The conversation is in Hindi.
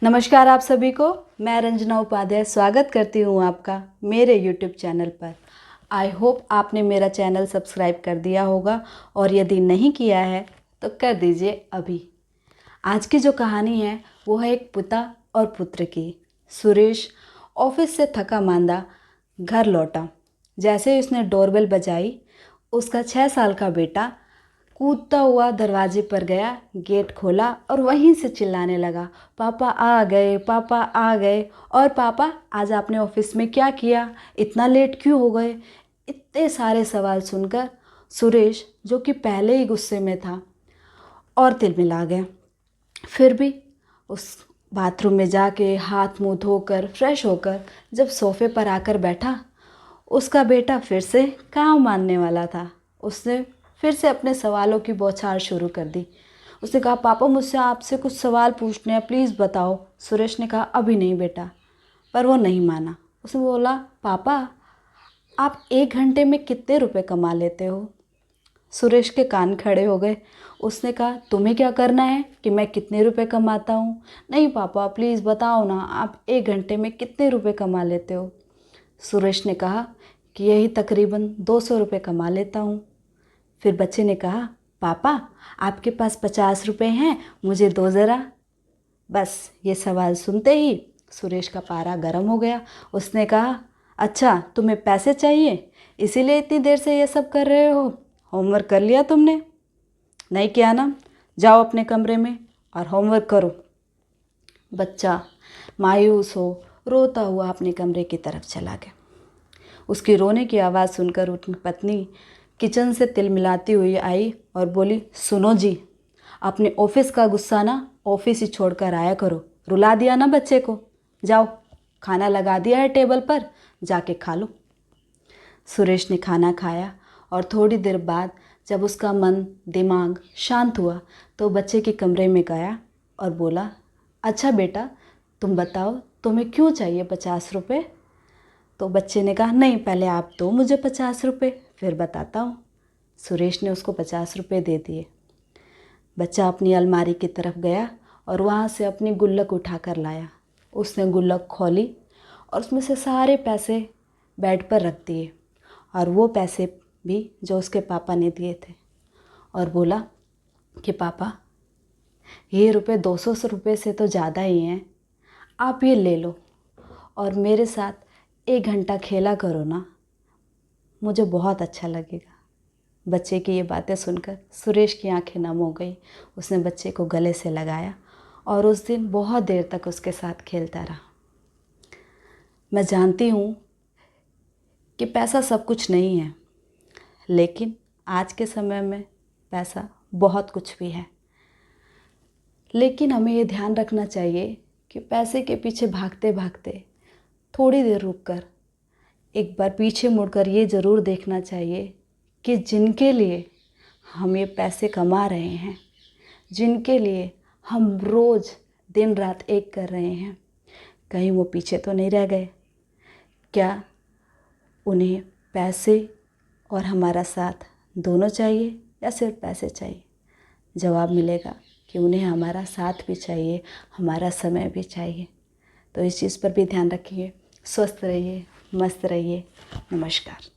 नमस्कार आप सभी को। मैं रंजना उपाध्याय स्वागत करती हूँ आपका मेरे YouTube चैनल पर। आई होप आपने मेरा चैनल सब्सक्राइब कर दिया होगा और यदि नहीं किया है तो कर दीजिए अभी। आज की जो कहानी है वो है एक पिता और पुत्र की। सुरेश ऑफिस से थका मांदा घर लौटा। जैसे ही उसने डोरबेल बजाई, उसका 6 साल का बेटा कूदता हुआ दरवाजे पर गया, गेट खोला और वहीं से चिल्लाने लगा, पापा आ गए, पापा आ गए। और पापा आज आपने ऑफिस में क्या किया, इतना लेट क्यों हो गए। इतने सारे सवाल सुनकर सुरेश, जो कि पहले ही गुस्से में था, और तिलमिला गया। फिर भी उस बाथरूम में जाके हाथ मुंह धोकर फ्रेश होकर जब सोफे पर आकर बैठा, उसका बेटा फिर से काम मानने वाला था। उसने फिर से अपने सवालों की बौछार शुरू कर दी। उसने कहा, पापा मुझसे आपसे कुछ सवाल पूछने हैं, प्लीज़ बताओ। सुरेश ने कहा, अभी नहीं बेटा। पर वो नहीं माना। उसने बोला, पापा आप 1 घंटे में कितने रुपए कमा लेते हो। सुरेश के कान खड़े हो गए। उसने कहा, तुम्हें क्या करना है कि मैं कितने रुपए कमाता हूँ। नहीं पापा प्लीज़ बताओ ना, आप 1 घंटे में कितने रुपए कमा लेते हो। सुरेश ने कहा कि यही तकरीबन 200 रुपये कमा लेता हूँ। फिर बच्चे ने कहा, पापा आपके पास 50 रुपये हैं, मुझे दो ज़रा। बस ये सवाल सुनते ही सुरेश का पारा गर्म हो गया। उसने कहा, अच्छा तुम्हें पैसे चाहिए, इसीलिए इतनी देर से ये सब कर रहे हो। होमवर्क कर लिया तुमने? नहीं किया ना, जाओ अपने कमरे में और होमवर्क करो। बच्चा मायूस हो रोता हुआ अपने कमरे की तरफ चला गया। उसकी रोने की आवाज़ सुनकर उसकी पत्नी किचन से तिल मिलाती हुई आई और बोली, सुनो जी, अपने ऑफिस का गुस्सा ना ऑफिस ही छोड़कर आया करो। रुला दिया ना बच्चे को, जाओ खाना लगा दिया है टेबल पर, जाके खा लो। सुरेश ने खाना खाया और थोड़ी देर बाद जब उसका मन दिमाग शांत हुआ तो बच्चे के कमरे में गया और बोला, अच्छा बेटा तुम बताओ तुम्हें क्यों चाहिए 50 रुपये। तो बच्चे ने कहा, नहीं पहले आप दो मुझे 50 रुपये, फिर बताता हूँ। सुरेश ने उसको 50 रुपये दे दिए। बच्चा अपनी अलमारी की तरफ गया और वहाँ से अपनी गुल्लक उठा कर लाया। उसने गुल्लक खोली और उसमें से सारे पैसे बेड पर रख दिए, और वो पैसे भी जो उसके पापा ने दिए थे, और बोला कि पापा ये रुपये 200 रुपये से तो ज़्यादा ही हैं, आप ये ले लो और मेरे साथ 1 घंटा खेला करो ना, मुझे बहुत अच्छा लगेगा। बच्चे की ये बातें सुनकर सुरेश की आंखें नम हो गई। उसने बच्चे को गले से लगाया और उस दिन बहुत देर तक उसके साथ खेलता रहा। मैं जानती हूँ कि पैसा सब कुछ नहीं है, लेकिन आज के समय में पैसा बहुत कुछ भी है। लेकिन हमें ये ध्यान रखना चाहिए कि पैसे के पीछे भागते भागते थोड़ी देर रुककर एक बार पीछे मुड़कर ये ज़रूर देखना चाहिए कि जिनके लिए हम ये पैसे कमा रहे हैं, जिनके लिए हम रोज़ दिन रात एक कर रहे हैं, कहीं वो पीछे तो नहीं रह गए। क्या उन्हें पैसे और हमारा साथ दोनों चाहिए या सिर्फ पैसे चाहिए? जवाब मिलेगा कि उन्हें हमारा साथ भी चाहिए, हमारा समय भी चाहिए। तो इस चीज़ पर भी ध्यान रखिए। स्वस्थ रहिए, मस्त रहिए। नमस्कार।